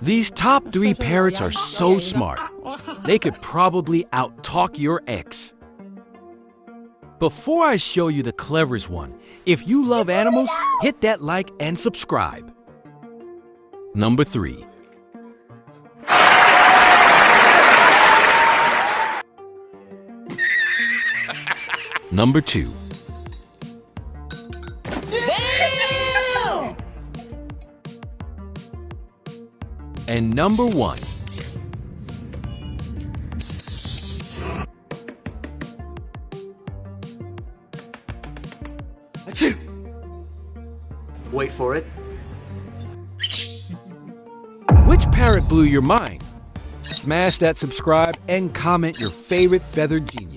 These top 3 parrots are so smart. They could probably out-talk your ex. Before I show you the cleverest one, if you love animals, hit that like and subscribe. Number 3. Number 2. And number 1. Wait for it. Which parrot blew your mind? Smash that subscribe and comment your favorite feathered genius.